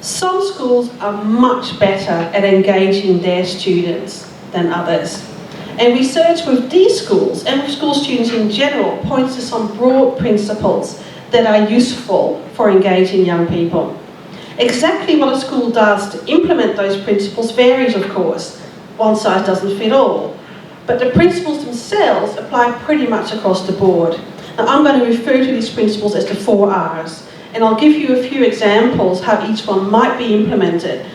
Some schools are much better at engaging their students than others. And research with these schools and with school students in general points to some broad principles that are useful for engaging young people. Exactly what a school does to implement those principles varies, of course. One size doesn't fit all. But the principles themselves apply pretty much across the board. Now, I'm going to refer to these principles as the 4 R's, and I'll give you a few examples how each one might be implemented.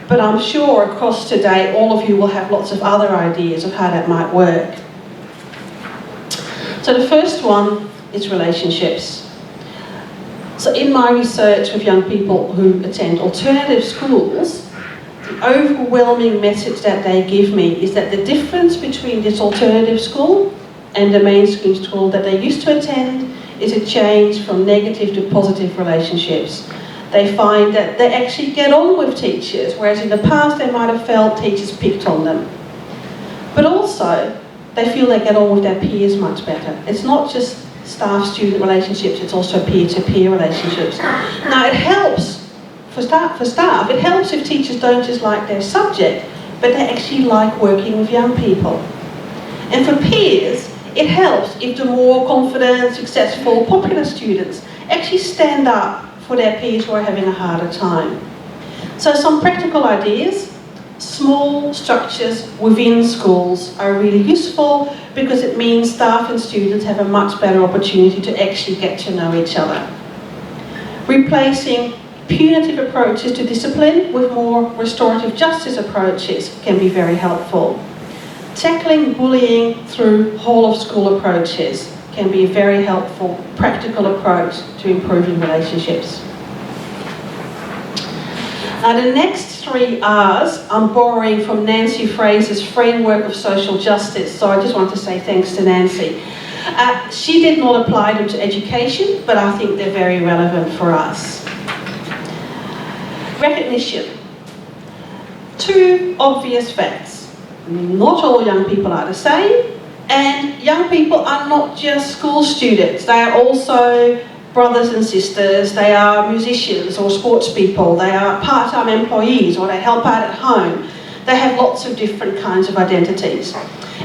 But I'm sure across today, all of you will have lots of other ideas of how that might work. So the first one is relationships. So in my research with young people who attend alternative schools, the overwhelming message that they give me is that the difference between this alternative school and the mainstream school that they used to attend is a change from negative to positive relationships. They find that they actually get on with teachers, whereas in the past they might have felt teachers picked on them. But also, they feel they get on with their peers much better. It's not just staff-student relationships, it's also peer-to-peer relationships. Now, it helps for staff, it helps if teachers don't just like their subject, but they actually like working with young people. And for peers, it helps if the more confident, successful, popular students actually stand up for their peers who are having a harder time. So some practical ideas. Small structures within schools are really useful because it means staff and students have a much better opportunity to actually get to know each other. Replacing punitive approaches to discipline with more restorative justice approaches can be very helpful. Tackling bullying through whole-of-school approaches can be a very helpful, practical approach to improving relationships. Now, the next 3 R's I'm borrowing from Nancy Fraser's framework of social justice, so I just want to say thanks to Nancy. She did not apply them to education, but I think they're very relevant for us. Recognition. 2 obvious facts. Not all young people are the same, and young people are not just school students. They are also brothers and sisters, they are musicians or sports people, they are part-time employees or they help out at home. They have lots of different kinds of identities.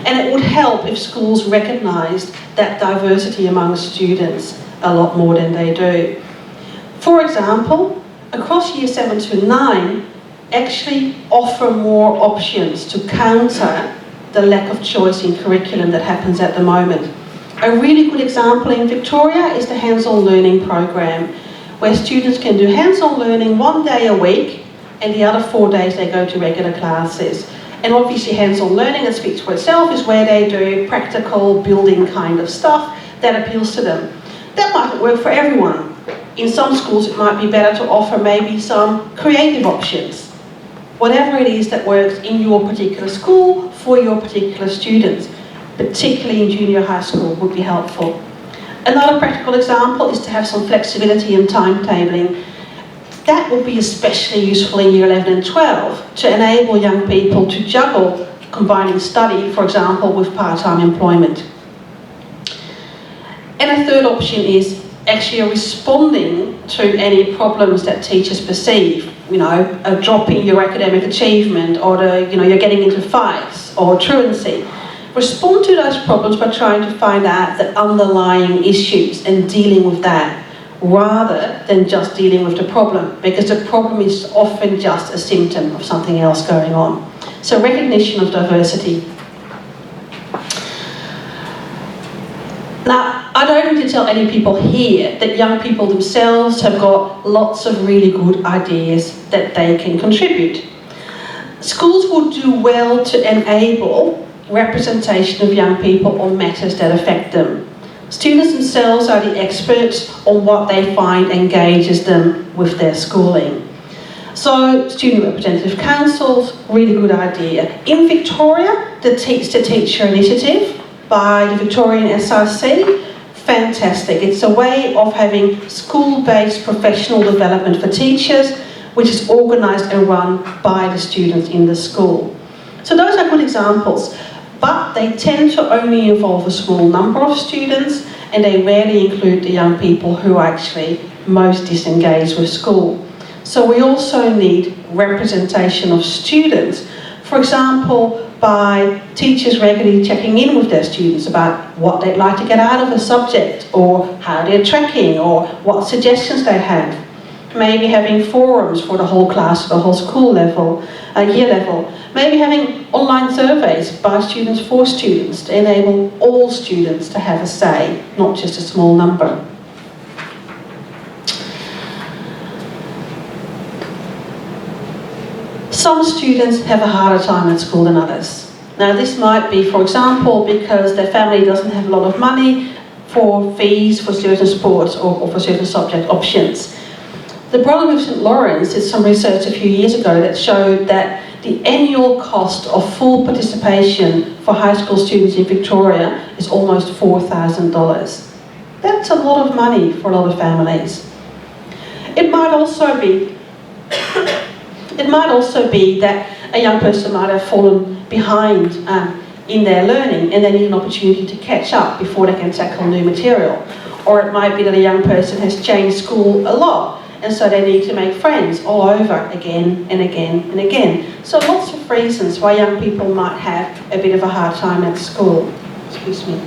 And it would help if schools recognised that diversity among students a lot more than they do. For example, across year 7 to 9, actually offer more options to counter the lack of choice in curriculum that happens at the moment. A really good example in Victoria is the hands-on learning program, where students can do hands-on learning 1 day a week and the other 4 days they go to regular classes. And obviously hands-on learning, that speaks for itself, is where they do practical building kind of stuff that appeals to them. That mightn't work for everyone. In some schools it might be better to offer maybe some creative options. Whatever it is that works in your particular school for your particular students, particularly in junior high school, would be helpful. Another practical example is to have some flexibility in timetabling. That will be especially useful in year 11 and 12 to enable young people to juggle combining study, for example, with part-time employment. And a third option is actually responding to any problems that teachers perceive. You know, a drop in your academic achievement, or you're getting into fights, or truancy. Respond to those problems by trying to find out the underlying issues and dealing with that, rather than just dealing with the problem, because the problem is often just a symptom of something else going on. So recognition of diversity. Now, I don't need to tell any people here that young people themselves have got lots of really good ideas that they can contribute. Schools will do well to enable representation of young people on matters that affect them. Students themselves are the experts on what they find engages them with their schooling. So, student representative councils, really good idea. In Victoria, the Teach the Teacher initiative by the Victorian SRC, fantastic. It's a way of having school-based professional development for teachers, which is organised and run by the students in the school. So those are good examples, but they tend to only involve a small number of students, and they rarely include the young people who are actually most disengaged with school. So we also need representation of students. For example, by teachers regularly checking in with their students about what they'd like to get out of a subject, or how they're tracking, or what suggestions they have. Maybe having forums for the whole class, the whole school level, year level. Maybe having online surveys by students for students to enable all students to have a say, not just a small number. Some students have a harder time at school than others. Now this might be, for example, because their family doesn't have a lot of money for fees for certain sports or for certain subject options. The Brotherhood of St Lawrence did some research a few years ago that showed that the annual cost of full participation for high school students in Victoria is almost $4,000. That's a lot of money for a lot of families. It might also be that a young person might have fallen behind in their learning and they need an opportunity to catch up before they can tackle new material. Or it might be that a young person has changed school a lot, and so they need to make friends all over again and again and again. So lots of reasons why young people might have a bit of a hard time at school. Excuse me.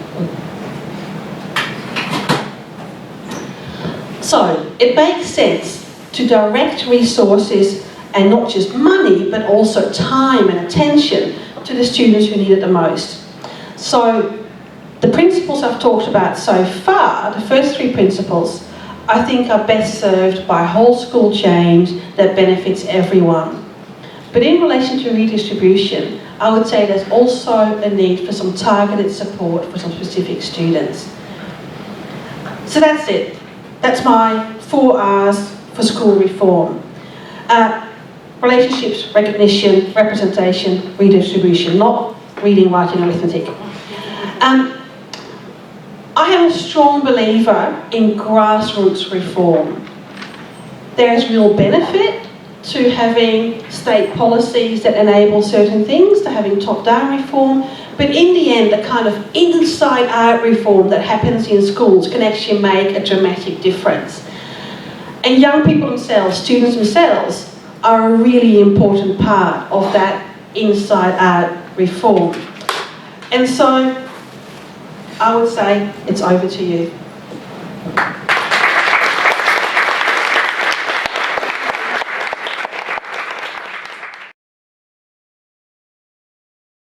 So it makes sense to direct resources, and not just money, but also time and attention to the students who need it the most. So the principles I've talked about so far, the first three principles, I think are best served by whole school change that benefits everyone. But in relation to redistribution, I would say there's also a need for some targeted support for some specific students. So that's it. That's my 4 R's for school reform. Relationships, recognition, representation, redistribution, not reading, writing, arithmetic. I am a strong believer in grassroots reform. There is real benefit to having state policies that enable certain things, to having top-down reform, but in the end, the kind of inside-out reform that happens in schools can actually make a dramatic difference. And young people themselves, students themselves, are a really important part of that inside-out reform. And so, I would say it's over to you.